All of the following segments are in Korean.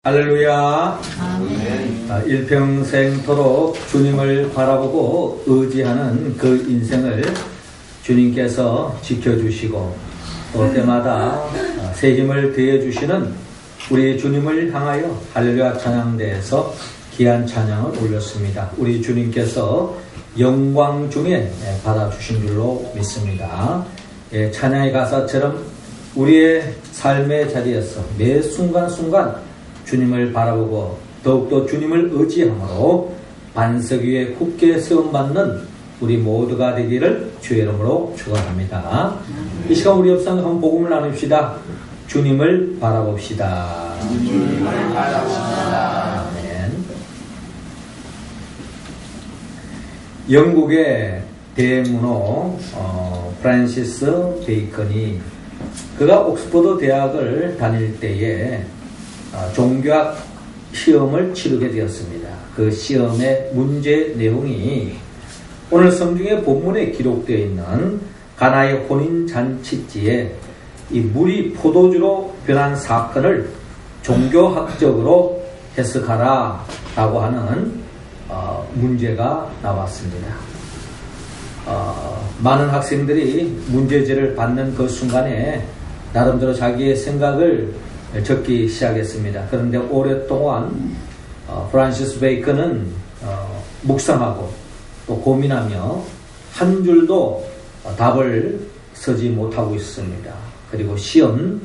할렐루야. 아멘. 일평생토록 주님을 바라보고 의지하는 그 인생을 주님께서 지켜주시고 또 때마다 새 힘을 더해주시는 우리 주님을 향하여 할렐루야 찬양대에서 귀한 찬양을 올렸습니다. 우리 주님께서 영광 중에 받아주신 줄로 믿습니다. 찬양의 가사처럼 우리의 삶의 자리에서 매 순간순간 주님을 바라보고 더욱더 주님을 의지함으로 반석 위에 굳게 세움받는 우리 모두가 되기를 주의 이름으로 축원합니다. 이 시간 우리 옆 사람 복음을 나눕시다. 주님을 바라봅시다. 주님을 바라봅시다. 아멘. 영국의 대문호 프란시스 베이컨이 그가 옥스퍼드 대학을 다닐 때에 종교학 시험을 치르게 되었습니다. 그 시험의 문제 내용이 오늘 성경의 본문에 기록되어 있는 가나의 혼인잔치지에 이 물이 포도주로 변한 사건을 종교학적으로 해석하라 라고 하는 문제가 나왔습니다. 많은 학생들이 문제지를 받는 그 순간에 나름대로 자기의 생각을 적기 시작했습니다. 그런데 오랫동안 프란시스 베이컨은 묵상하고 또 고민하며 한 줄도 답을 쓰지 못하고 있습니다. 그리고 시험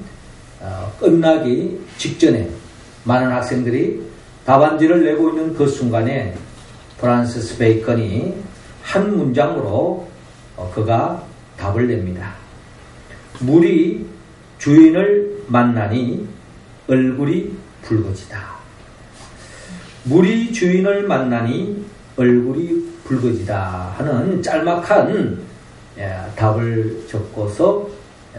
끝나기 직전에 많은 학생들이 답안지를 내고 있는 그 순간에 프란시스 베이컨이 한 문장으로 그가 답을 냅니다. 물이 주인을 만나니 얼굴이 붉어지다. 물이 주인을 만나니 얼굴이 붉어지다 하는 짤막한 답을 적고서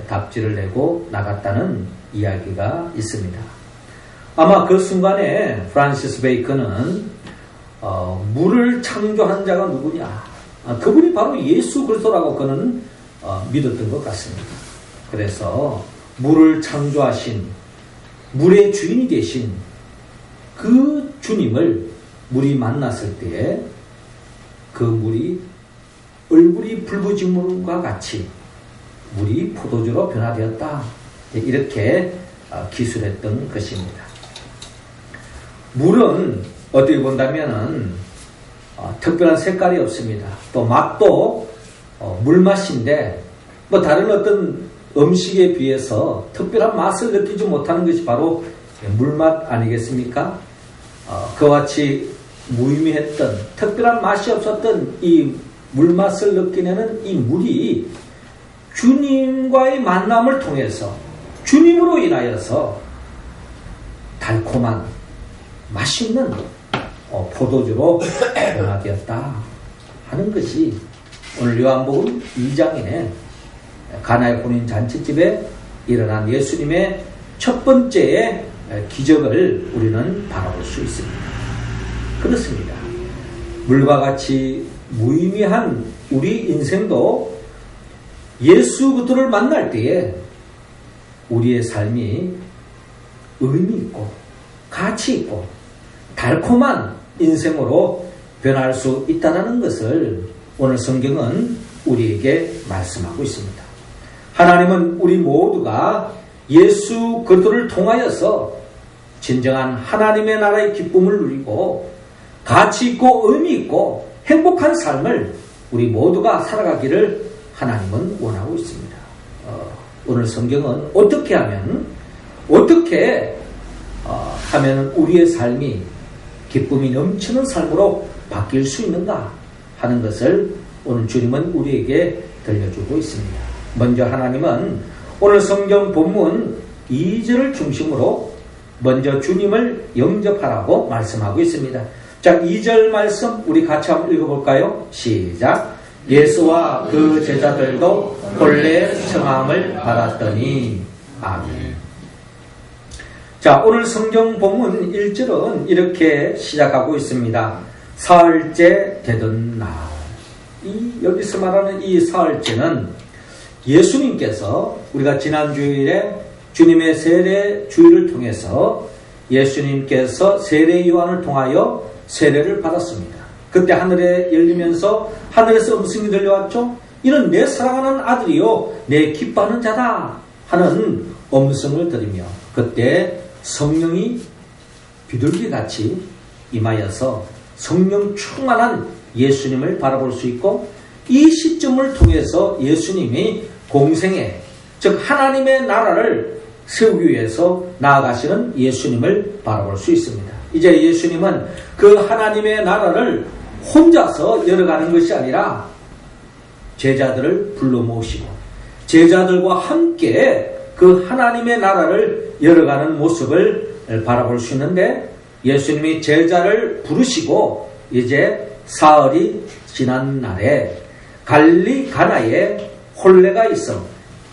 답지를 내고 나갔다는 이야기가 있습니다. 아마 그 순간에 프란시스 베이컨은 물을 창조한 자가 누구냐? 그분이 바로 예수 그리스도라고 그는 믿었던 것 같습니다. 그래서 물을 창조하신 물의 주인이 되신 그 주님을 물이 만났을 때에 그 물이 얼굴이 붉어진 물과 같이 물이 포도주로 변화되었다. 이렇게 기술했던 것입니다. 물은 어떻게 본다면은 특별한 색깔이 없습니다. 또 맛도 물맛인데 뭐 다른 어떤 음식에 비해서 특별한 맛을 느끼지 못하는 것이 바로 물맛 아니겠습니까? 그와 같이 무의미했던 특별한 맛이 없었던 이 물맛을 느끼는 이 물이 주님과의 만남을 통해서 주님으로 인하여서 달콤한 맛있는 포도주로 변화되었다 하는 것이 오늘 요한복음 2장에 가나의 혼인 잔치집에 일어난 예수님의 첫 번째의 기적을 우리는 바라볼 수 있습니다. 그렇습니다. 물과 같이 무의미한 우리 인생도 예수 그리스도를 만날 때에 우리의 삶이 의미 있고 가치 있고 달콤한 인생으로 변할 수 있다는 것을 오늘 성경은 우리에게 말씀하고 있습니다. 하나님은 우리 모두가 예수 그리스도를 통하여서 진정한 하나님의 나라의 기쁨을 누리고 가치 있고 의미 있고 행복한 삶을 우리 모두가 살아가기를 하나님은 원하고 있습니다. 오늘 성경은 어떻게 하면 우리의 삶이 기쁨이 넘치는 삶으로 바뀔 수 있는가 하는 것을 오늘 주님은 우리에게 들려주고 있습니다. 먼저 하나님은 오늘 성경 본문 2절을 중심으로 먼저 주님을 영접하라고 말씀하고 있습니다. 자, 2절 말씀 우리 같이 한번 읽어볼까요? 시작. 예수와 그 제자들도 본래 청함을 받았더니 아멘. 자, 오늘 성경 본문 1절은 이렇게 시작하고 있습니다. 사흘째 되던 날. 여기서 말하는 이 사흘째는 예수님께서 우리가 지난 주일에 주님의 세례 주일을 통해서 예수님께서 세례 요한을 통하여 세례를 받았습니다. 그때 하늘에 열리면서 하늘에서 음성이 들려왔죠. 이는 내 사랑하는 아들이요 내 기뻐하는 자다 하는 음성을 들으며 그때 성령이 비둘기같이 임하여서 성령 충만한 예수님을 바라볼 수 있고 이 시점을 통해서 예수님이 공생애 즉 하나님의 나라를 세우기 위해서 나아가시는 예수님을 바라볼 수 있습니다. 이제 예수님은 그 하나님의 나라를 혼자서 열어가는 것이 아니라 제자들을 불러 모으시고 제자들과 함께 그 하나님의 나라를 열어가는 모습을 바라볼 수 있는데 예수님이 제자를 부르시고 이제 사흘이 지난 날에 갈릴리 가나에 혼례가 있어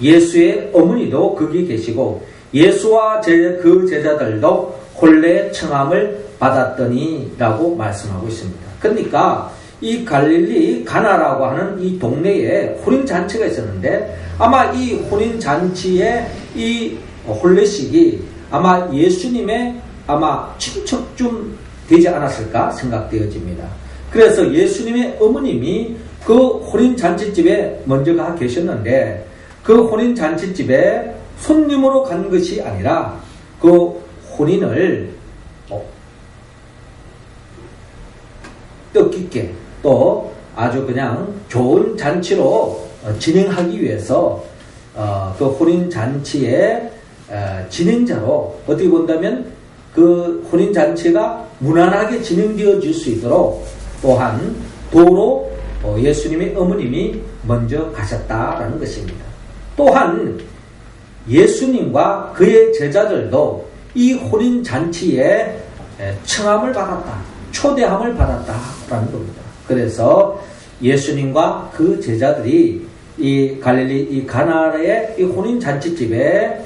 예수의 어머니도 거기 계시고 예수와 그 제자들도 혼례의 청함을 받았더니 라고 말씀하고 있습니다. 그러니까 이 갈릴리 가나라고 하는 이 동네에 혼인잔치가 있었는데 아마 이 혼인잔치의 이 혼례식이 아마 예수님의 아마 친척쯤 되지 않았을까 생각되어집니다. 그래서 예수님의 어머님이 그 혼인잔치집에 먼저 가 계셨는데 그 혼인잔치집에 손님으로 간 것이 아니라 그 혼인을 뜻깊게 또 아주 그냥 좋은 잔치로 진행하기 위해서 그 혼인잔치의 진행자로 어떻게 본다면 그 혼인잔치가 무난하게 진행되어질 수 있도록 또한 도로 예수님의 어머님이 먼저 가셨다라는 것입니다. 또한 예수님과 그의 제자들도 이 혼인잔치에 청함을 받았다, 초대함을 받았다라는 겁니다. 그래서 예수님과 그 제자들이 이 갈릴리 이 가나의 이 혼인잔치집에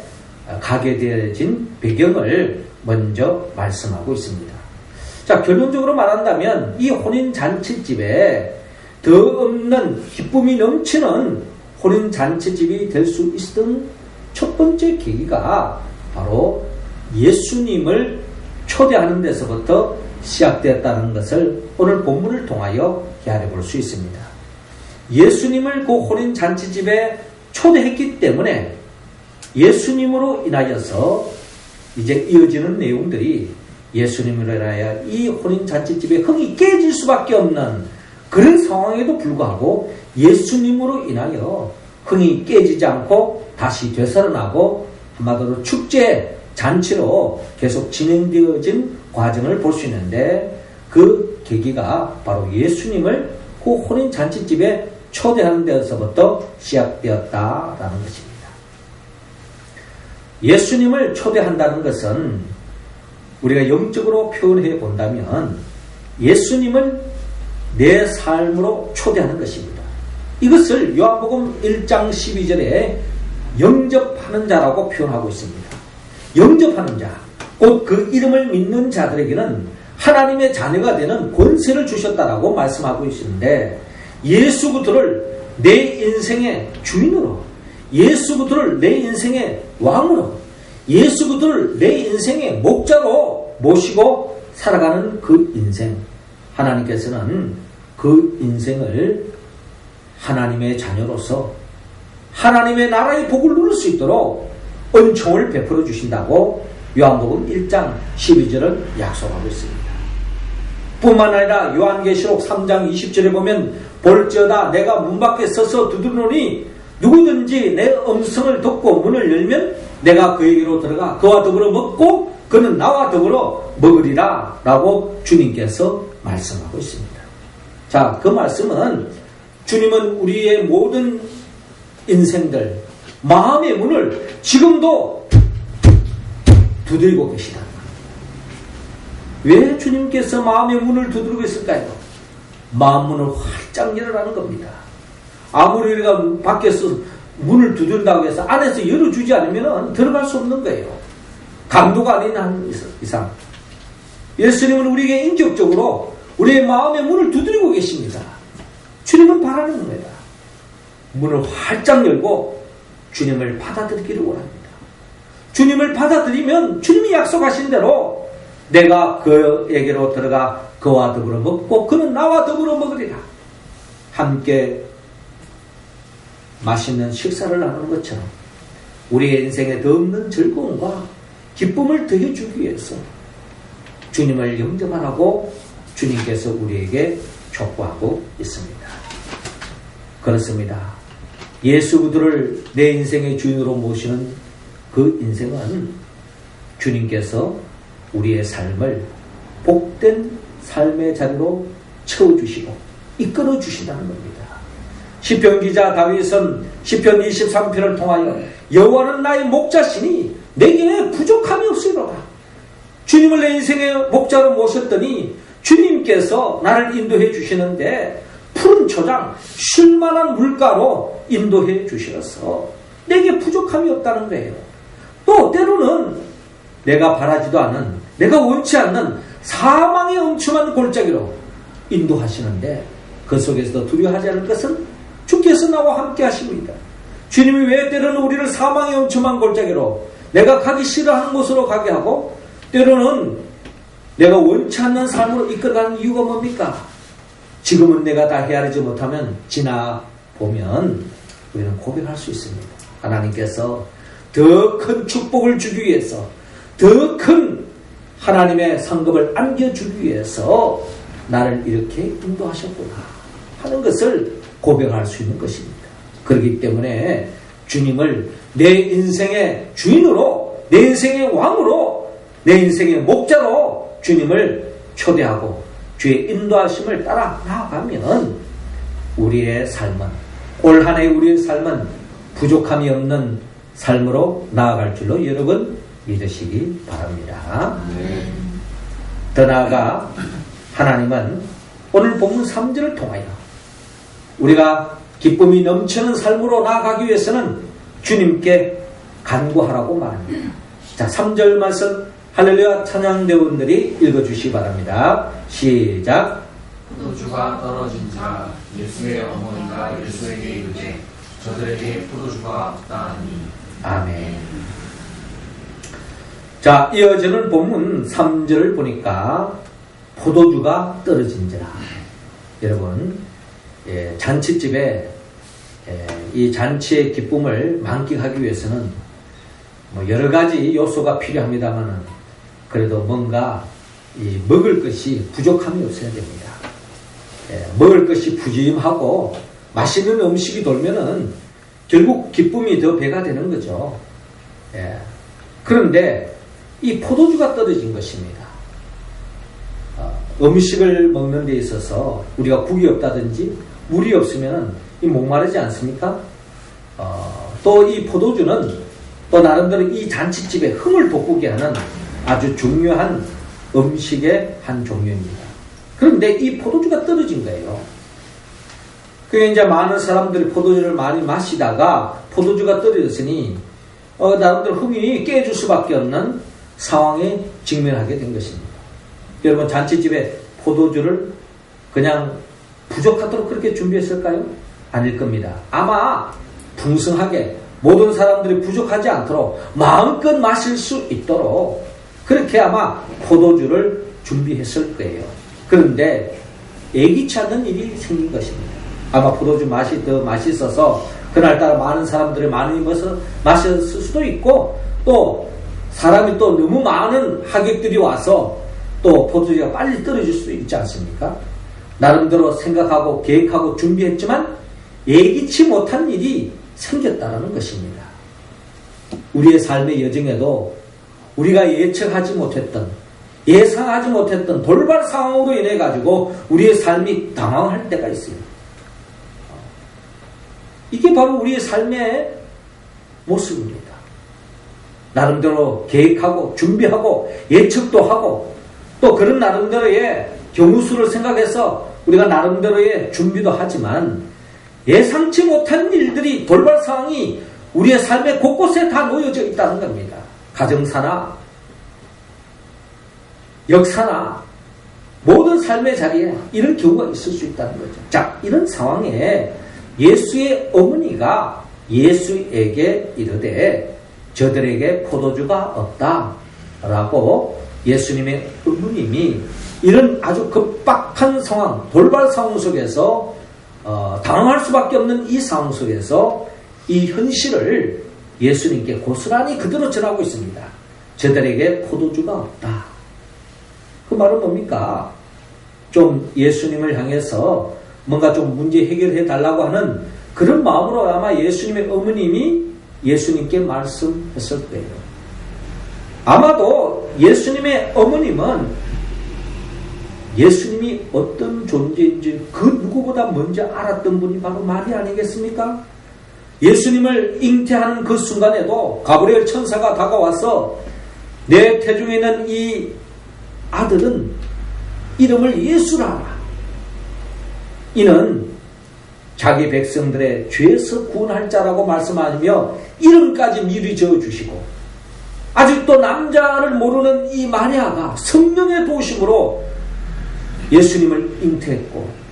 가게 되어진 배경을 먼저 말씀하고 있습니다. 자, 결론적으로 말한다면 이 혼인잔치집에 더 없는 기쁨이 넘치는 혼인잔치집이 될 수 있었던 첫 번째 계기가 바로 예수님을 초대하는 데서부터 시작되었다는 것을 오늘 본문을 통하여 헤아려 볼 수 있습니다. 예수님을 그 혼인잔치집에 초대했기 때문에 예수님으로 인하여서 이제 이어지는 내용들이 예수님으로 인하여 이 혼인잔치집의 흥이 깨질 수밖에 없는 그런 상황에도 불구하고 예수님으로 인하여 흥이 깨지지 않고 다시 되살아나고 한마디로 축제 잔치로 계속 진행되어진 과정을 볼 수 있는데 그 계기가 바로 예수님을 그 혼인잔치집에 초대하는 데서부터 시작되었다라는 것입니다. 예수님을 초대한다는 것은 우리가 영적으로 표현해 본다면 예수님을 내 삶으로 초대하는 것입니다. 이것을 요한복음 1장 12절에 영접하는 자라고 표현하고 있습니다. 영접하는 자, 곧 그 이름을 믿는 자들에게는 하나님의 자녀가 되는 권세를 주셨다라고 말씀하고 있는데 예수 그리스도를 내 인생의 주인으로, 예수 그리스도를 내 인생의 왕으로, 예수 그리스도를 내 인생의 목자로 모시고 살아가는 그 인생, 하나님께서는 그 인생을 하나님의 자녀로서 하나님의 나라의 복을 누릴 수 있도록 은총을 베풀어 주신다고 요한복음 1장 12절을 약속하고 있습니다. 뿐만 아니라 요한계시록 3장 20절에 보면 볼지어다 내가 문 밖에 서서 두드리노니 누구든지 내 음성을 듣고 문을 열면 내가 그에게로 들어가 그와 더불어 먹고 그는 나와 더불어 먹으리라 라고 주님께서 말씀하고 있습니다. 자, 그 말씀은 주님은 우리의 모든 인생들 마음의 문을 지금도 두드리고 계시다. 왜 주님께서 마음의 문을 두드리고 있을까요? 마음 문을 활짝 열어라는 겁니다. 아무리 우리가 밖에서 문을 두드린다고 해서 안에서 열어주지 않으면 들어갈 수 없는 거예요. 강도가 아닌 한 이상. 예수님은 우리에게 인격적으로 우리의 마음의 문을 두드리고 계십니다. 주님은 바라는 겁니다. 문을 활짝 열고 주님을 받아들이기를 원합니다. 주님을 받아들이면 주님이 약속하신 대로 내가 그에게로 들어가 그와 더불어 먹고 그는 나와 더불어 먹으리라. 함께 맛있는 식사를 나누는 것처럼 우리의 인생에 더 없는 즐거움과 기쁨을 더해주기 위해서 주님을 영접하라고 주님께서 우리에게 촉구하고 있습니다. 그렇습니다. 예수 그리스도를 내 인생의 주인으로 모시는 그 인생은 주님께서 우리의 삶을 복된 삶의 자리로 채워주시고 이끌어주신다는 겁니다. 시편 기자 다윗은 시편 23편을 통하여 여호와는 나의 목자시니 내게 부족함이 없으리로다. 주님을 내 인생의 목자로 모셨더니 주님께서 나를 인도해 주시는데 푸른 초장 쉴만한 물가로 인도해 주시어서 내게 부족함이 없다는 거예요. 또 때로는 내가 바라지도 않은, 내가 원치 않는 사망의 엄청난 골짜기로 인도하시는데 그 속에서도 두려워하지 않을 것은 주께서 나와 함께 하십니다. 주님이 왜 때로는 우리를 사망의 엄청난 골짜기로 내가 가기 싫어하는 곳으로 가게 하고 때로는 내가 원치 않는 삶으로 이끌어가는 이유가 뭡니까? 지금은 내가 다 헤아리지 못하면 지나보면 우리는 고백할 수 있습니다. 하나님께서 더 큰 축복을 주기 위해서, 더 큰 하나님의 상급을 안겨주기 위해서 나를 이렇게 인도하셨구나 하는 것을 고백할 수 있는 것입니다. 그렇기 때문에 주님을 내 인생의 주인으로, 내 인생의 왕으로, 내 인생의 목자로 주님을 초대하고 주의 인도하심을 따라 나아가면 우리의 삶은, 올 한 해 우리의 삶은 부족함이 없는 삶으로 나아갈 줄로 여러분 믿으시기 바랍니다. 더 나아가 하나님은 오늘 본문 3절을 통하여 우리가 기쁨이 넘치는 삶으로 나아가기 위해서는 주님께 간구하라고 말합니다. 자, 3절 말씀 할렐루야 찬양대원들이 읽어주시기 바랍니다. 시작. 포도주가 떨어진지라 예수의 어머니가 예수에게 이르되 저들에게 포도주가 없다 하니. 아멘. 자, 이어지는 본문 3절을 보니까 포도주가 떨어진지라. 여러분, 잔치집에 이 잔치의 기쁨을 만끽하기 위해서는 뭐 여러 가지 요소가 필요합니다만은 그래도 뭔가 이 먹을 것이 부족함이 없어야 됩니다. 먹을 것이 부짐하고 맛있는 음식이 돌면은 결국 기쁨이 더 배가 되는 거죠. 그런데 이 포도주가 떨어진 것입니다. 음식을 먹는 데 있어서 우리가 국이 없다든지 물이 없으면 이 목마르지 않습니까? 또 이 포도주는 또 나름대로 이 잔치집에 흥을 돋구게 하는 아주 중요한 음식의 한 종류입니다. 그런데 이 포도주가 떨어진 거예요. 그게 이제 많은 사람들이 포도주를 많이 마시다가 포도주가 떨어졌으니 나름대로 흥이 깨질 수밖에 없는 상황에 직면하게 된 것입니다. 여러분, 잔치집에 포도주를 그냥 부족하도록 그렇게 준비했을까요? 아닐 겁니다. 아마 풍성하게 모든 사람들이 부족하지 않도록 마음껏 마실 수 있도록 그렇게 아마 포도주를 준비했을 거예요. 그런데 예기치 않는 일이 생긴 것입니다. 아마 포도주 맛이 더 맛있어서 그날따라 많은 사람들이 많이 마셨을 수도 있고, 또 사람이 또 너무 많은 하객들이 와서 또 포도주가 빨리 떨어질 수도 있지 않습니까? 나름대로 생각하고 계획하고 준비했지만 예기치 못한 일이 생겼다는 것입니다. 우리의 삶의 여정에도 우리가 예측하지 못했던, 예상하지 못했던 돌발 상황으로 인해 가지고 우리의 삶이 당황할 때가 있어요. 이게 바로 우리의 삶의 모습입니다. 나름대로 계획하고 준비하고 예측도 하고 또 그런 나름대로의 경우수를 생각해서 우리가 나름대로의 준비도 하지만 예상치 못한 일들이, 돌발 상황이 우리의 삶의 곳곳에 다 놓여져 있다는 겁니다. 가정사나 역사나 모든 삶의 자리에 이런 경우가 있을 수 있다는 거죠. 자, 이런 상황에 예수의 어머니가 예수에게 이르되 저들에게 포도주가 없다라고 예수님의 어머님이 이런 아주 급박한 상황, 돌발 상황 속에서 당황할 수밖에 없는 이 상황 속에서 이 현실을 예수님께 고스란히 그대로 전하고 있습니다. 저들에게 포도주가 없다. 그 말은 뭡니까? 좀 예수님을 향해서 뭔가 좀 문제 해결해 달라고 하는 그런 마음으로 아마 예수님의 어머님이 예수님께 말씀했을 거예요. 아마도 예수님의 어머님은 예수님이 어떤 존재인지 그 누구보다 먼저 알았던 분이 바로 마리아 아니겠습니까? 예수님을 잉태하는 그 순간에도 가브리엘 천사가 다가와서 내 태중에 있는 이 아들은 이름을 예수라. 이는 자기 백성들의 죄에서 구원할 자라고 말씀하시며 이름까지 미리 지어주시고 아직도 남자를 모르는 이 마리아가 성령의 도우심으로 예수님을 잉태했고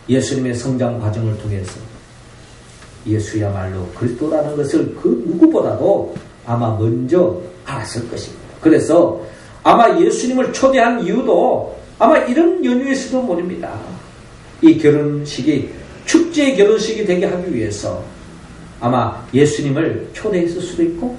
예수님의 성장 과정을 통해서 예수야말로 그리스도라는 것을 그 누구보다도 아마 먼저 알았을 것입니다. 그래서 아마 예수님을 초대한 이유도 아마 이런 연유에서도 모릅니다. 이 결혼식이 축제의 결혼식이 되게 하기 위해서 아마 예수님을 초대했을 수도 있고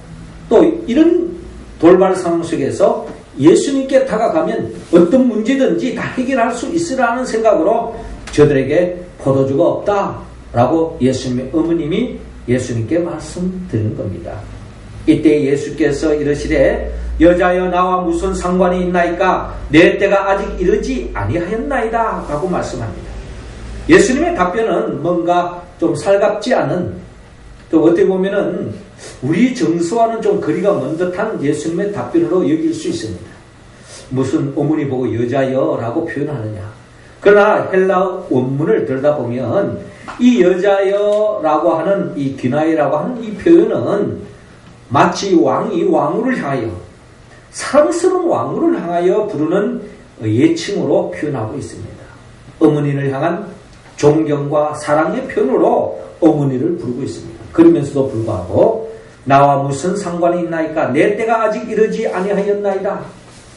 또 이런 돌발 상황 속에서 예수님께 다가가면 어떤 문제든지 다 해결할 수 있으라는 생각으로 저들에게 포도주가 없다라고 예수님의 어머님이 예수님께 말씀드린 겁니다. 이때 예수께서 이르시되 여자여 나와 무슨 상관이 있나이까 내 때가 아직 이르지 아니하였나이다 라고 말씀합니다. 예수님의 답변은 뭔가 좀 살갑지 않은 또 어떻게 보면은 우리 정서와는 좀 거리가 먼 듯한 예수님의 답변으로 여길 수 있습니다. 무슨 어머니 보고 여자여 라고 표현하느냐. 그러나 헬라어 원문을 들여다보면 이 여자여 라고 하는 이 디나이라고 하는 이 표현은 마치 왕이 왕후를 향하여 사랑스러운 왕후를 향하여 부르는 예칭으로 표현하고 있습니다. 어머니를 향한 존경과 사랑의 표현으로 어머니를 부르고 있습니다. 그러면서도 불구하고 나와 무슨 상관이 있나이까 내 때가 아직 이르지 아니하였나이다.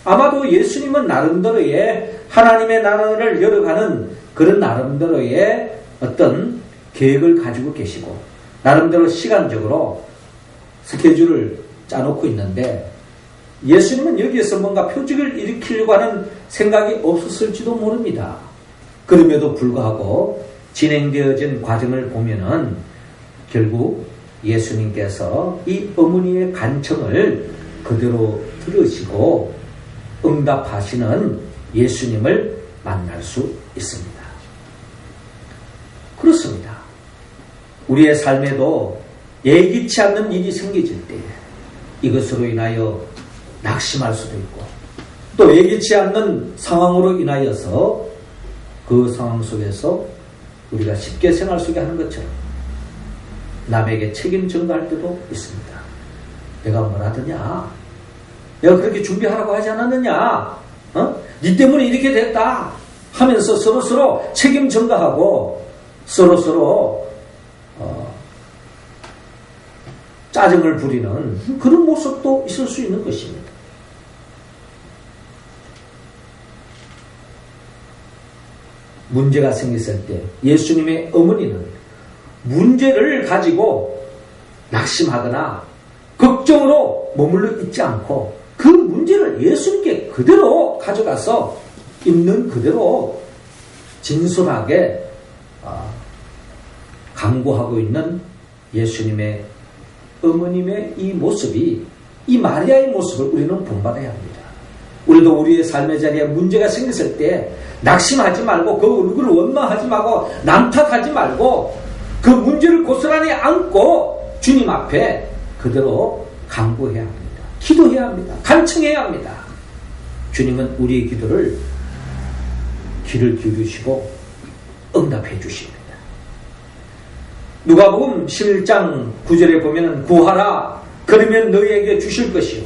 아마도 예수님은 나름대로의 하나님의 나라를 열어가는 그런 나름대로의 어떤 계획을 가지고 계시고 나름대로 시간적으로 스케줄을 짜놓고 있는데 예수님은 여기에서 뭔가 표적을 일으키려고 하는 생각이 없었을지도 모릅니다. 그럼에도 불구하고 진행되어진 과정을 보면은 결국 예수님께서 이 어머니의 간청을 그대로 들으시고 응답하시는 예수님을 만날 수 있습니다. 그렇습니다. 우리의 삶에도 예기치 않는 일이 생겨질 때 이것으로 인하여 낙심할 수도 있고 또 예기치 않는 상황으로 인하여서 그 상황 속에서 우리가 쉽게 생활 속에 하는 것처럼 남에게 책임 전가할 때도 있습니다. 내가 뭘 하더냐? 내가 그렇게 준비하라고 하지 않았느냐? 네 때문에 이렇게 됐다 하면서 서로서로 책임 전가하고 서로서로 짜증을 부리는 그런 모습도 있을 수 있는 것입니다. 문제가 생겼을 때 예수님의 어머니는 문제를 가지고 낙심하거나 걱정으로 머물러 있지 않고 그 문제를 예수님께 그대로 가져가서 있는 그대로 진솔하게 강구하고 있는 예수님의 어머님의 이 모습이 이 마리아의 모습을 우리는 본받아야 합니다. 우리도 우리의 삶의 자리에 문제가 생겼을 때 낙심하지 말고 그 얼굴을 원망하지 말고 남 탓하지 말고 그 문제를 고스란히 안고 주님 앞에 그대로 간구해야 합니다. 기도해야 합니다. 간청해야 합니다. 주님은 우리의 기도를 귀를 기울이시고 응답해 주십니다. 누가복음 11장 9절에 보면 구하라 그러면 너희에게 주실 것이요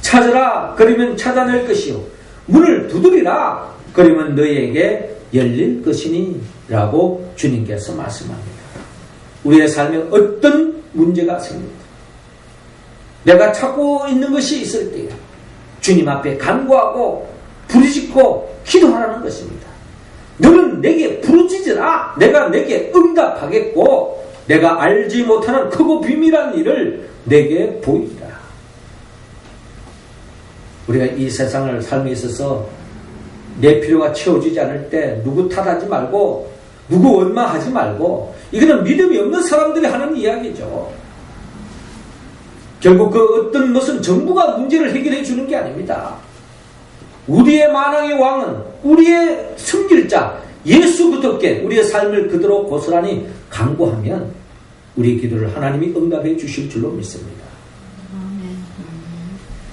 찾으라 그러면 찾아낼 것이요 문을 두드리라 그러면 너희에게 열릴 것이니 라고 주님께서 말씀합니다. 우리의 삶에 어떤 문제가 생깁니다. 내가 찾고 있는 것이 있을 때 주님 앞에 간구하고 부르짖고 기도하라는 것입니다. 너는 내게 부르짖으라. 내가 내게 응답하겠고 내가 알지 못하는 크고 비밀한 일을 내게 보이리라. 우리가 이 세상을 삶에 있어서 내 필요가 채워지지 않을 때 누구 탓하지 말고 누구 원망하지 말고, 이거는 믿음이 없는 사람들이 하는 이야기죠. 결국 그 어떤 것은 정부가 문제를 해결해 주는 게 아닙니다. 우리의 만왕의 왕은 우리의 승길자 예수 그리스도께 우리의 삶을 그대로 고스란히 간구하면 우리의 기도를 하나님이 응답해 주실 줄로 믿습니다.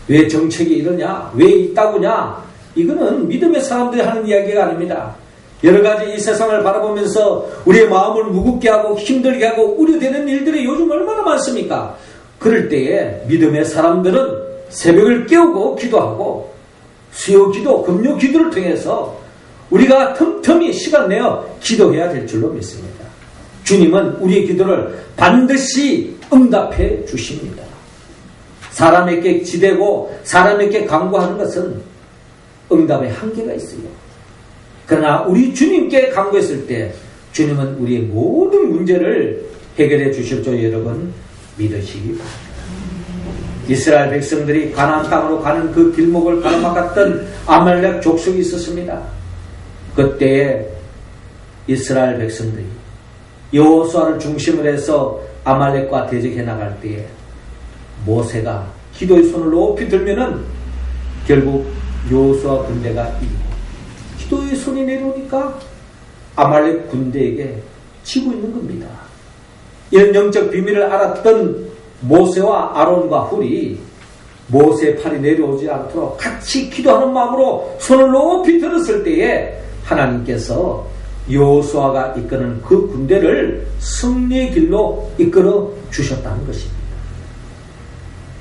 왜 정책이 이러냐? 왜 있다고냐? 이거는 믿음의 사람들이 하는 이야기가 아닙니다. 여러 가지 이 세상을 바라보면서 우리의 마음을 무겁게 하고 힘들게 하고 우려되는 일들이 요즘 얼마나 많습니까? 그럴 때에 믿음의 사람들은 새벽을 깨우고 기도하고 수요 기도, 금요 기도를 통해서 우리가 틈틈이 시간 내어 기도해야 될 줄로 믿습니다. 주님은 우리의 기도를 반드시 응답해 주십니다. 사람에게 기대고 사람에게 간구하는 것은 응답의 한계가 있어요. 그러나 우리 주님께 간구했을 때 주님은 우리의 모든 문제를 해결해 주실 줄 여러분 믿으시기 바랍니다. 이스라엘 백성들이 가나안 땅으로 가는 그 길목을 가로막았던 아말렉 족속이 있었습니다. 그때에 이스라엘 백성들이 여호수아를 중심으로 해서 아말렉과 대적해 나갈 때에 모세가 기도의 손을 높이 들면은 결국 여호수아 군대가 이기고 기도의 손이 내려오니까 아말렉 군대에게 지고 있는 겁니다. 이런 영적 비밀을 알았던 모세와 아론과 훌이 모세의 팔이 내려오지 않도록 같이 기도하는 마음으로 손을 높이 들었을 때에 하나님께서 여호수아가 이끄는 그 군대를 승리의 길로 이끌어 주셨다는 것입니다.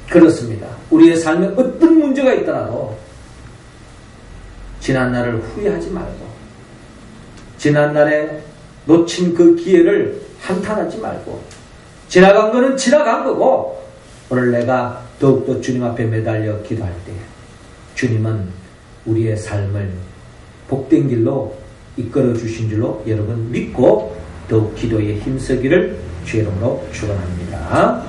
그렇습니다. 우리의 삶에 어떤 문제가 있더라도 지난날을 후회하지 말고 지난날에 놓친 그 기회를 한탄하지 말고 지나간 거는 지나간 거고 오늘 내가 더욱더 주님 앞에 매달려 기도할 때 주님은 우리의 삶을 복된 길로 이끌어 주신 줄로 여러분 믿고 더욱 기도에 힘쓰기를 주의 이름으로 축원합니다.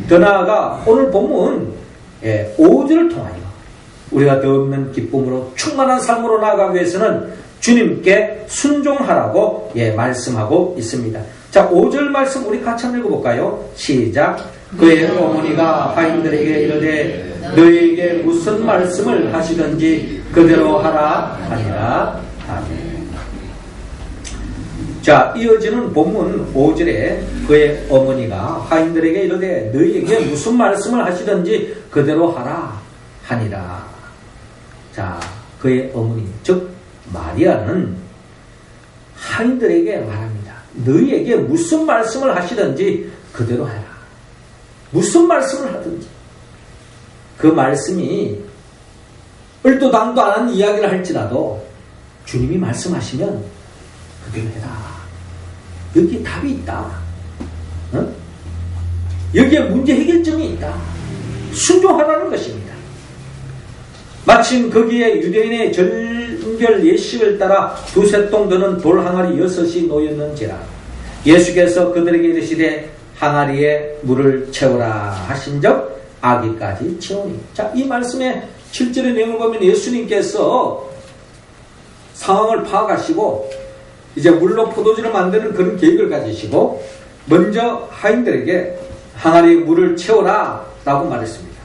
더 나아가 오늘 본문 5절을 통하여 우리가 더 없는 기쁨으로 충만한 삶으로 나아가기 위해서는 주님께 순종하라고 말씀하고 있습니다. 자, 5절 말씀 우리 같이 한번 읽어볼까요? 시작. 그의 어머니가 하인들에게 이르되 너희에게 무슨 말씀을 하시든지 그대로 하라 하니라. 아멘. 자, 이어지는 본문 5절에 그의 어머니가 하인들에게 이르되 너희에게 무슨 말씀을 하시든지 그대로 하라 하니라. 자, 그의 어머니 즉 마리아는 하인들에게 말합니다. 너희에게 무슨 말씀을 하시든지 그대로 해라. 무슨 말씀을 하든지 그 말씀이 얼도당도 안 하는 이야기를 할지라도 주님이 말씀하시면 그대로 해라. 여기에 답이 있다. 여기에 문제 해결점이 있다. 순종하라는 것입니다. 마침 거기에 유대인의 절별 예식을 따라 두세 동 드는 돌 항아리 6이 놓였는지라 예수께서 그들에게 이르시되 항아리에 물을 채우라 하신즉 아기까지 채우니. 자, 이 말씀의 실제의 내용을 보면 예수님께서 상황을 파악하시고 이제 물로 포도주를 만드는 그런 계획을 가지시고 먼저 하인들에게 항아리에 물을 채워라 라고 말했습니다.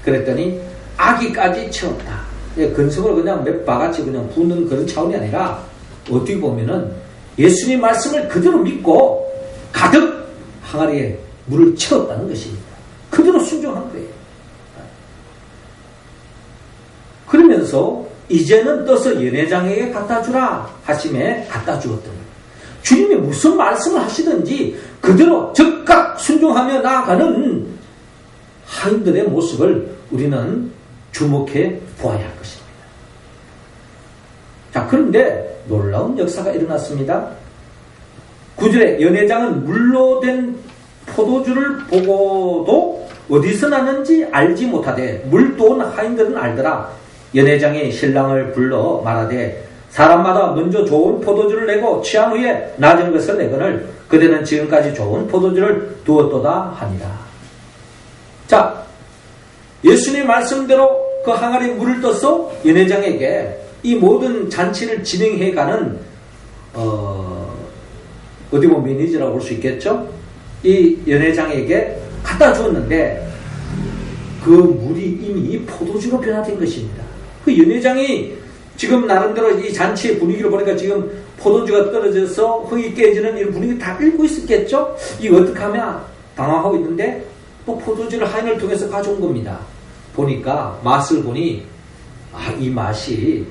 그랬더니 아기까지 채웠다. 근성으로 그냥 몇 바가지 그냥 부는 그런 차원이 아니라 어떻게 보면은 예수님 말씀을 그대로 믿고 가득 항아리에 물을 채웠다는 것입니다. 그대로 순종한 거예요. 그러면서 이제는 떠서 연회장에게 갖다 주라 하심에 갖다 주었더니 주님이 무슨 말씀을 하시든지 그대로 즉각 순종하며 나아가는 하인들의 모습을 우리는 주목해 보아야 할 것입니다. 자, 그런데 놀라운 역사가 일어났습니다. 9절에 연회장은 물로 된 포도주를 보고도 어디서 나는지 알지 못하되 물도온 하인들은 알더라. 연회장이 신랑을 불러 말하되 사람마다 먼저 좋은 포도주를 내고 취한 후에 낮은 것을 내거늘 그대는 지금까지 좋은 포도주를 두었도다 하니라. 자, 예수님 말씀대로 그 항아리에 물을 떠서 연회장에게 이 모든 잔치를 진행해가는 어디 보면 매니저라고 볼 수 있겠죠? 이 연회장에게 갖다 주었는데 그 물이 이미 포도주로 변화된 것입니다. 그 연회장이 지금 나름대로 이 잔치의 분위기를 보니까 지금 포도주가 떨어져서 흥이 깨지는 이런 분위기 다 읽고 있었겠죠? 이거 어떻게 하면 당황하고 있는데 또 포도주를 하인을 통해서 가져온 겁니다. 보니까 맛을 보니 이 맛이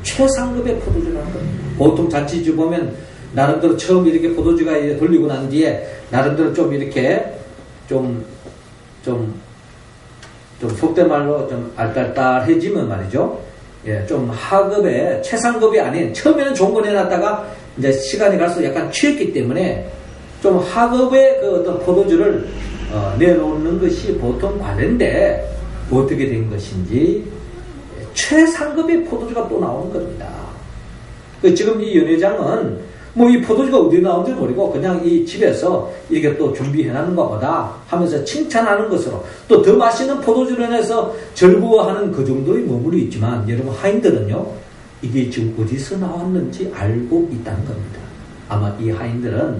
최상급의 포도주라는 겁니다. 보통 잔치주 보면 나름대로 처음 이렇게 포도주가 돌리고 난 뒤에 나름대로 좀 이렇게 좀 속된 말로 좀 알딸딸해지면 말이죠. 예, 좀 하급의 최상급이 아닌 처음에는 좋은 거 내놨다가 이제 시간이 갈수록 약간 취했기 때문에 좀 하급의 그 어떤 포도주를 내놓는 것이 보통 관례인데 어떻게 된 것인지 최상급의 포도주가 또 나오는 겁니다. 지금 이 연회장은 뭐 이 포도주가 어디 나온지 모르고 그냥 이 집에서 이렇게 또 준비해놨는 것보다 하면서 칭찬하는 것으로 또 더 맛있는 포도주를 내서 즐거워하는 그 정도의 머물이 있지만 여러분 하인들은요 이게 지금 어디서 나왔는지 알고 있다는 겁니다. 아마 이 하인들은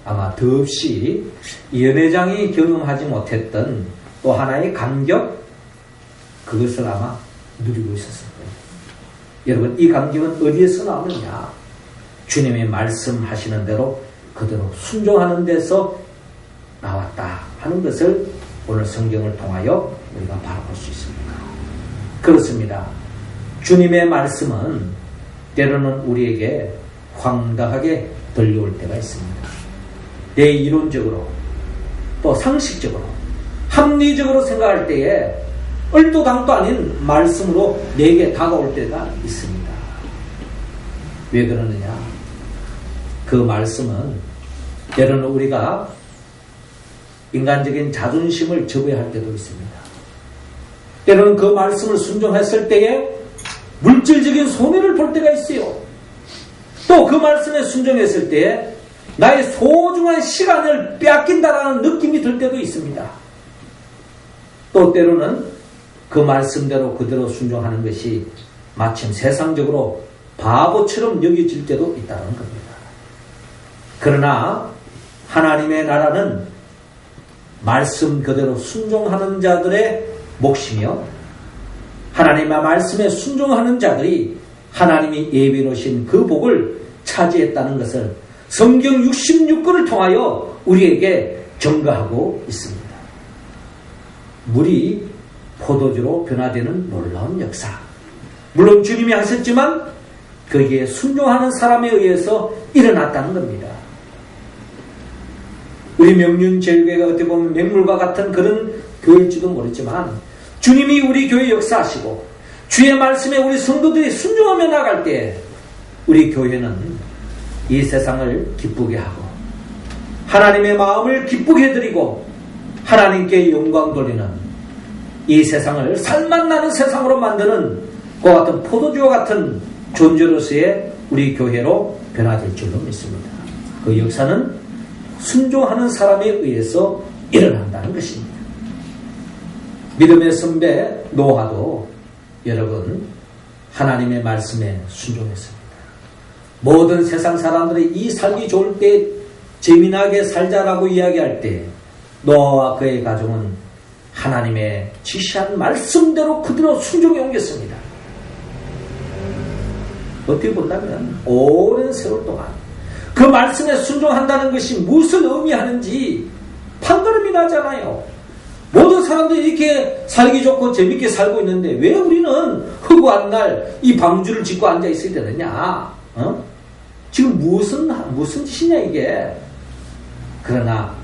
아마 더없이 이 연회장이 경험하지 못했던 또 하나의 감격 그것을 아마 누리고 있었을 거예요. 여러분 이 감격은 어디에서 나오느냐? 주님의 말씀하시는 대로 그대로 순종하는 데서 나왔다 하는 것을 오늘 성경을 통하여 우리가 바라볼 수 있습니다. 그렇습니다. 주님의 말씀은 때로는 우리에게 황당하게 들려올 때가 있습니다. 내 이론적으로 또 상식적으로 합리적으로 생각할 때에 얼토당토 아닌 말씀으로 내게 다가올 때가 있습니다. 왜 그러느냐? 그 말씀은 때로는 우리가 인간적인 자존심을 접어야 할 때도 있습니다. 때로는 그 말씀을 순종했을 때에 물질적인 손해를 볼 때가 있어요. 또 그 말씀에 순종했을 때에 나의 소중한 시간을 빼앗긴다라는 느낌이 들 때도 있습니다. 또 때로는 그 말씀대로 그대로 순종하는 것이 마침 세상적으로 바보처럼 여겨질 때도 있다는 겁니다. 그러나 하나님의 나라는 말씀 그대로 순종하는 자들의 몫이며 하나님의 말씀에 순종하는 자들이 하나님이 예비해 놓으신 그 복을 차지했다는 것을 성경 66권을 통하여 우리에게 증거하고 있습니다. 물이 포도주로 변화되는 놀라운 역사. 물론 주님이 하셨지만 거기에 순종하는 사람에 의해서 일어났다는 겁니다. 우리 명륜제일교회가 어떻게 보면 맹물과 같은 그런 교회일지도 모르지만 주님이 우리 교회 역사하시고 주의 말씀에 우리 성도들이 순종하며 나갈 때 우리 교회는 이 세상을 기쁘게 하고 하나님의 마음을 기쁘게 해드리고 하나님께 영광 돌리는 이 세상을 살맛나는 세상으로 만드는 그와 같은 포도주와 같은 존재로서의 우리 교회로 변화될 줄로 믿습니다. 그 역사는 순종하는 사람에 의해서 일어난다는 것입니다. 믿음의 선배 노아도 여러분 하나님의 말씀에 순종했습니다. 모든 세상 사람들이 이 살기 좋을 때 재미나게 살자라고 이야기할 때 노아와 그의 가족은 하나님의 지시한 말씀대로 그대로 순종해 옮겼습니다. 어떻게 본다면 오랜 세월 동안 그 말씀에 순종한다는 것이 무엇을 의미하는지 판가름이 나잖아요. 모든 사람들이 이렇게 살기 좋고 재밌게 살고 있는데 왜 우리는 허구한 날 이 방주를 짓고 앉아 있어야 되느냐? 지금 무슨 짓이냐 이게. 그러나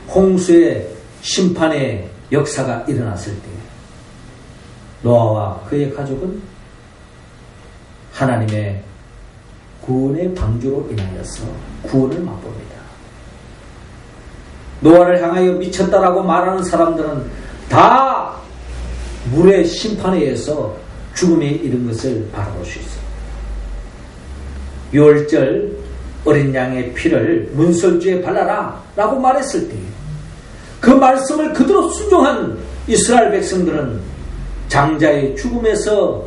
홍수의 심판의 역사가 일어났을 때 노아와 그의 가족은 하나님의 구원의 방주로 인하여서 구원을 맛봅니다. 노아를 향하여 미쳤다라고 말하는 사람들은 다 물의 심판에 의해서 죽음에 이른 것을 바라볼 수 있습니다. 6월절 어린 양의 피를 문설주에 발라라 라고 말했을 때 그 말씀을 그대로 순종한 이스라엘 백성들은 장자의 죽음에서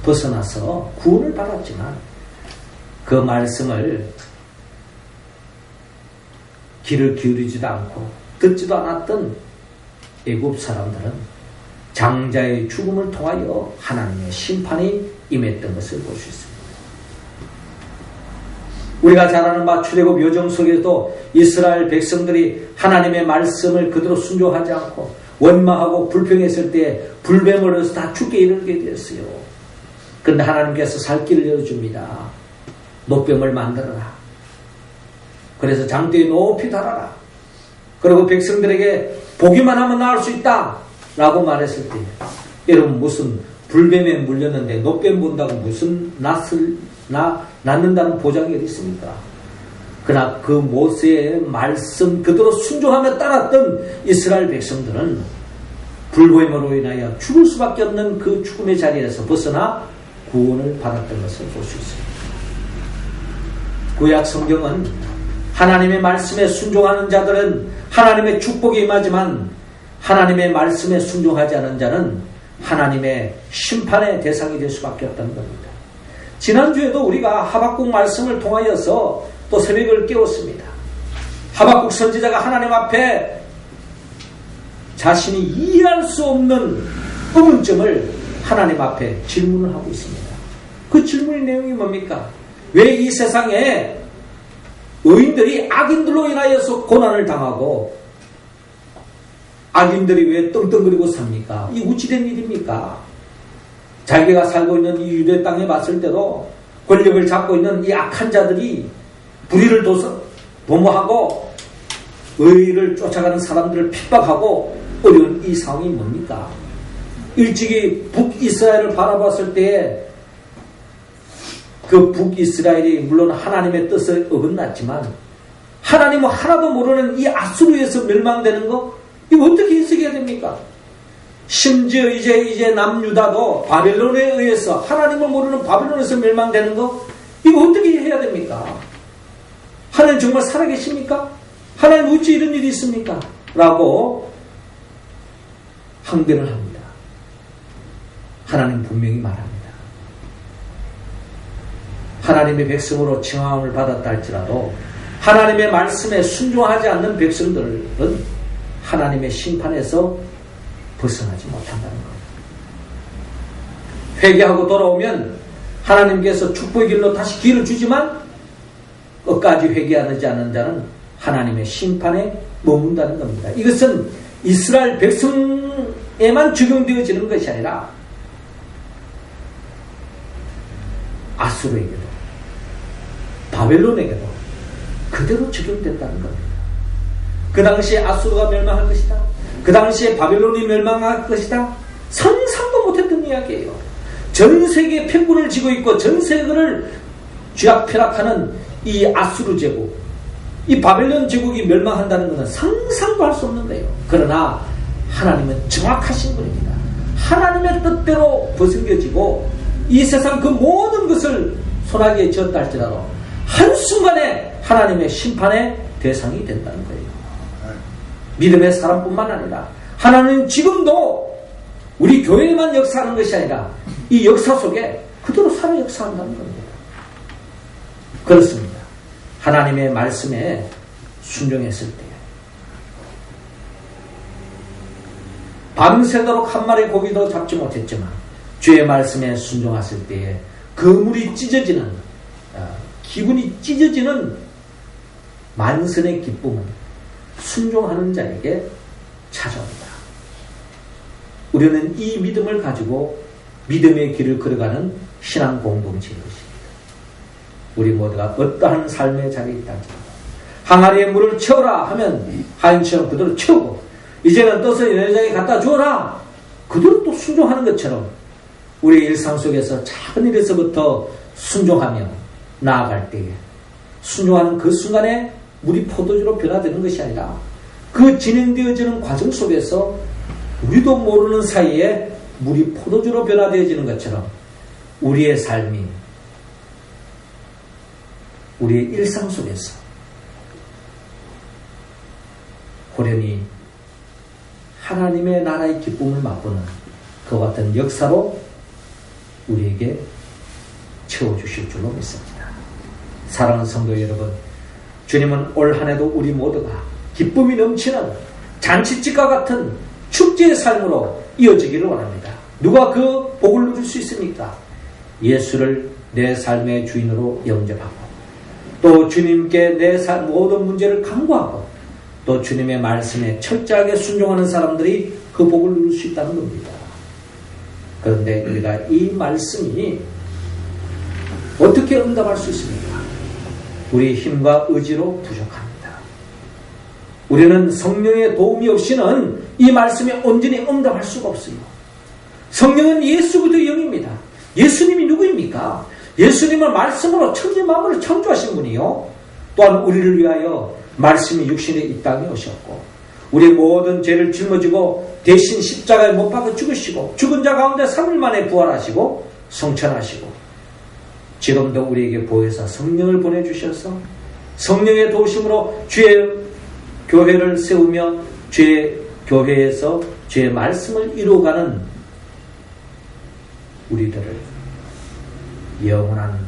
벗어나서 구원을 받았지만 그 말씀을 귀를 기울이지도 않고 듣지도 않았던 애굽 사람들은 장자의 죽음을 통하여 하나님의 심판이 임했던 것을 볼 수 있습니다. 우리가 잘 아는 바 출애굽 여정 속에도 이스라엘 백성들이 하나님의 말씀을 그대로 순종하지 않고 원망하고 불평했을 때 불뱀을 얻어서 다 죽게 이르게 되었어요. 그런데 하나님께서 살 길을 열어줍니다. 노뱀을 만들어라. 그래서 장대에 높이 달아라. 그리고 백성들에게 보기만 하면 나을 수 있다 라고 말했을 때 여러분 무슨 불뱀에 물렸는데 노뱀 본다고 무슨 낫는다는 보장이 어디 있습니까? 그러나 그 모세의 말씀 그대로 순종하며 따랐던 이스라엘 백성들은 불뱀으로 인하여 죽을 수밖에 없는 그 죽음의 자리에서 벗어나 구원을 받았던 것을 볼 수 있습니다. 구약 성경은 하나님의 말씀에 순종하는 자들은 하나님의 축복이 임하지만 하나님의 말씀에 순종하지 않은 자는 하나님의 심판의 대상이 될 수밖에 없다는 겁니다. 지난주에도 우리가 하박국 말씀을 통하여서 또 새벽을 깨웠습니다. 하박국 선지자가 하나님 앞에 자신이 이해할 수 없는 의문점을 하나님 앞에 질문을 하고 있습니다. 그 질문의 내용이 뭡니까? 왜 이 세상에 의인들이 악인들로 인하여서 고난을 당하고 악인들이 왜 떵떵거리고 삽니까? 이 우찌된 일입니까? 자기가 살고 있는 이 유대 땅에 봤을 때도 권력을 잡고 있는 이 악한 자들이 불의를 도모하고 의를 쫓아가는 사람들을 핍박하고 어려운 이 상황이 뭡니까? 일찍이 북이스라엘을 바라봤을 때에 그 북이스라엘이 물론 하나님의 뜻을 어긋났지만 하나님은 하나도 모르는 이 아수르에서 멸망되는 거 이거 어떻게 해석해야 됩니까? 심지어 이제 남유다도 바벨론에 의해서 하나님을 모르는 바벨론에서 멸망되는 거 이거 어떻게 해야 됩니까? 하나님 정말 살아계십니까? 하나님 어찌 이런 일이 있습니까? 라고 항변을 합니다. 하나님 분명히 말합니다. 하나님의 백성으로 칭함을 받았다 할지라도 하나님의 말씀에 순종하지 않는 백성들은 하나님의 심판에서 벗어나지 못한다는 겁니다. 회개하고 돌아오면 하나님께서 축복의 길로 다시 기회를 주지만 끝까지 회개하지 않는 자는 하나님의 심판에 머문다는 겁니다. 이것은 이스라엘 백성에만 적용되어지는 것이 아니라 아수르에게도 바벨론에게도 그대로 적용된다는 겁니다. 그 당시에 아수르가 멸망할 것이다. 그 당시에 바벨론이 멸망할 것이다. 상상도 못했던 이야기예요. 전 세계에 편군을 쥐고 있고 전 세계를 쥐락펴락하는 이 아수르 제국, 이 바벨론 제국이 멸망한다는 것은 상상도 할 수 없는 거예요. 그러나 하나님은 정확하신 분입니다. 하나님의 뜻대로 벗겨지고 이 세상 그 모든 것을 손아귀에 쥐었다 할지라도 한순간에 하나님의 심판의 대상이 된다는 거예요. 믿음의 사람뿐만 아니라 하나님은 지금도 우리 교회에만 역사하는 것이 아니라 이 역사 속에 그대로 살아 역사한다는 겁니다. 그렇습니다. 하나님의 말씀에 순종했을 때 밤새도록 한 마리 고기도 잡지 못했지만 주의 말씀에 순종했을 때에 그물이 찢어지는 기분이 찢어지는 만선의 기쁨은 순종하는 자에게 찾아옵니다. 우리는 이 믿음을 가지고 믿음의 길을 걸어가는 신앙 공동체인 것입니다. 우리 모두가 어떠한 삶의 자리에 있다지 항아리에 물을 채워라 하면 하인처럼 그대로 채우고 이제는 떠서 여자에게 갖다 주어라 그대로 또 순종하는 것처럼 우리 일상 속에서 작은 일에서부터 순종하며 나아갈 때에 순종하는 그 순간에 물이 포도주로 변화되는 것이 아니라 그 진행되어지는 과정 속에서 우리도 모르는 사이에 물이 포도주로 변화되어지는 것처럼 우리의 삶이 우리의 일상 속에서 호련히 하나님의 나라의 기쁨을 맛보는 그와 같은 역사로 우리에게 채워주실 줄로 믿습니다. 사랑하는 성도 여러분, 주님은 올 한 해도 우리 모두가 기쁨이 넘치는 잔치집과 같은 축제의 삶으로 이어지기를 원합니다. 누가 그 복을 누릴 수 있습니까? 예수를 내 삶의 주인으로 영접하고 또 주님께 내 모든 문제를 간구하고 또 주님의 말씀에 철저하게 순종하는 사람들이 그 복을 누릴 수 있다는 겁니다. 그런데 우리가 이 말씀이 어떻게 응답할 수 있습니까? 우리 힘과 의지로 부족합니다. 우리는 성령의 도움이 없이는 이 말씀에 온전히 응답할 수가 없어요. 성령은 예수부터 영입니다. 예수님이 누구입니까? 예수님은 말씀으로 천지 만물을 창조하신 분이요. 또한 우리를 위하여 말씀이 육신에 이 땅에 오셨고 우리 모든 죄를 짊어지고 대신 십자가에 못 박아 죽으시고 죽은 자 가운데 3일 만에 부활하시고 성천하시고 지금도 우리에게 보혜사 성령을 보내주셔서 성령의 도우심으로 주의 교회를 세우며 주의 교회에서 주의 말씀을 이루어가는 우리들을 영원한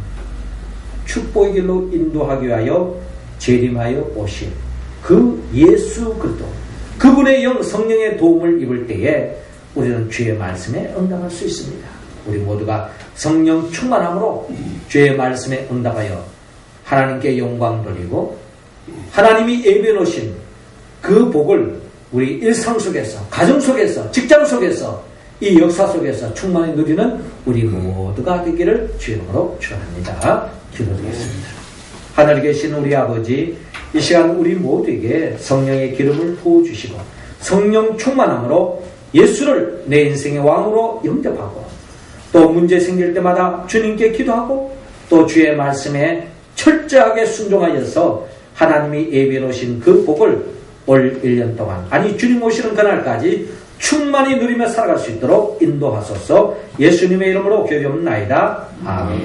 축복의 길로 인도하기 위하여 재림하여 오신 그 예수 그리스도 그분의 영 성령의 도움을 입을 때에 우리는 주의 말씀에 응답할 수 있습니다. 우리 모두가 성령 충만함으로 주의 말씀에 응답하여 하나님께 영광 돌리고 하나님이 예비해 놓으신 그 복을 우리 일상 속에서 가정 속에서 직장 속에서 이 역사 속에서 충만히 누리는 우리 모두가 되기를 주의 이름으로 축원합니다. 기도드리겠습니다. 하늘에 계신 우리 아버지, 이 시간 우리 모두에게 성령의 기름을 부어주시고 성령 충만함으로 예수를 내 인생의 왕으로 영접하고 또 문제 생길 때마다 주님께 기도하고 또 주의 말씀에 철저하게 순종하여서 하나님이 예비해 놓으신 그 복을 올 1년 동안 아니 주님 오시는 그날까지 충만히 누리며 살아갈 수 있도록 인도하소서. 예수님의 이름으로 기도하옵나이다. 아멘.